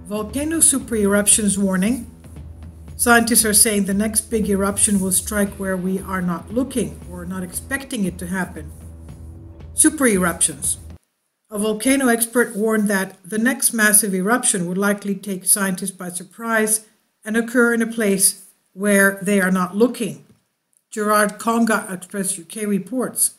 Volcano super-eruptions warning. Scientists are saying the next big eruption will strike where we are not looking or not expecting it to happen. Super-eruptions. A volcano expert warned that the next massive eruption would likely take scientists by surprise and occur in a place where they are not looking. Gerard Conga Express UK reports.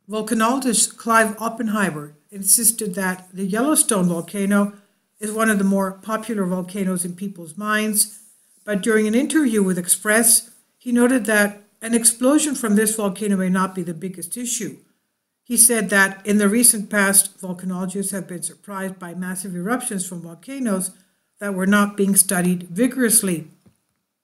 Volcanologist Clive Oppenheimer insisted that the Yellowstone volcano is one of the more popular volcanoes in people's minds, but during an interview with Express, he noted that an explosion from this volcano may not be the biggest issue. He said that in the recent past, volcanologists have been surprised by massive eruptions from volcanoes that were not being studied vigorously.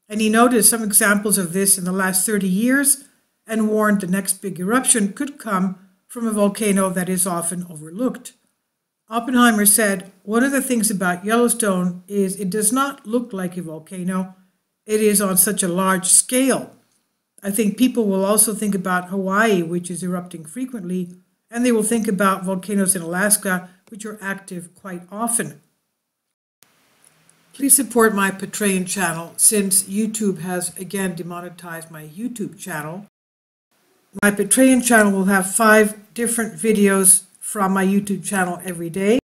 And he noted some examples of this in the last 30 years and warned the next big eruption could come from a volcano that is often overlooked. Oppenheimer said, "One of the things about Yellowstone is it does not look like a volcano. It is on such a large scale. I think people will also think about Hawaii, which is erupting frequently, and they will think about volcanoes in Alaska, which are active quite often." Please support my Patreon channel since YouTube has again demonetized my YouTube channel. My Patreon channel will have 5 different videos from my YouTube channel every day.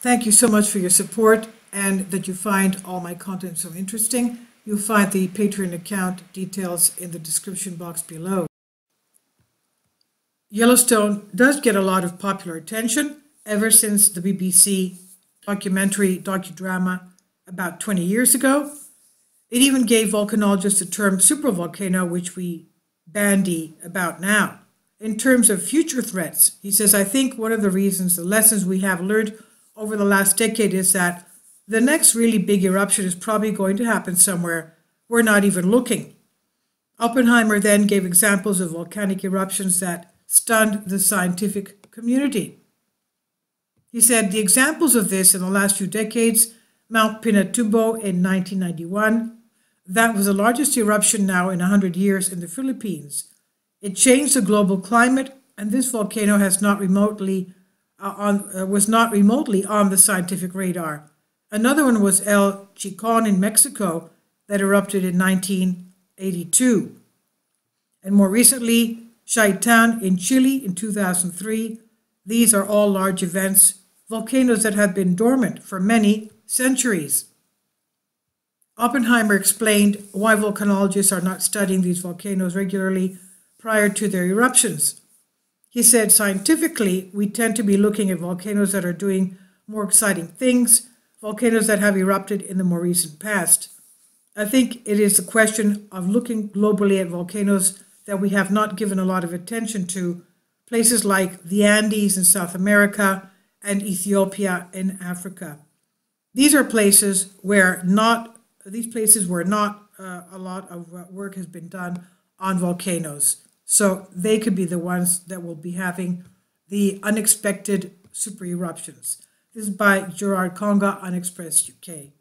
Thank you so much for your support and that you find all my content so interesting. You'll find the Patreon account details in the description box below. Yellowstone does get a lot of popular attention ever since the BBC docudrama about 20 years ago. It even gave volcanologists the term supervolcano, which we bandy about now. In terms of future threats, he says, "I think one of the reasons, the lessons we have learned over the last decade is that the next really big eruption is probably going to happen somewhere we're not even looking." Oppenheimer then gave examples of volcanic eruptions that stunned the scientific community. He said, "The examples of this in the last few decades, Mount Pinatubo in 1991, that was the largest eruption now in 100 years in the Philippines. It changed the global climate, and this volcano was not remotely on the scientific radar. Another one was El Chicon in Mexico that erupted in 1982. And more recently, Shaitan in Chile in 2003. These are all large events, volcanoes that have been dormant for many centuries." Oppenheimer explained why volcanologists are not studying these volcanoes regularly prior to their eruptions. He said, "Scientifically, we tend to be looking at volcanoes that are doing more exciting things, volcanoes that have erupted in the more recent past. I think it is a question of looking globally at volcanoes that we have not given a lot of attention to, places like the Andes in South America and Ethiopia in Africa. These are places where not a lot of work has been done on volcanoes. So they could be the ones that will be having the unexpected super eruptions." This is by Gerard Conga on Express UK.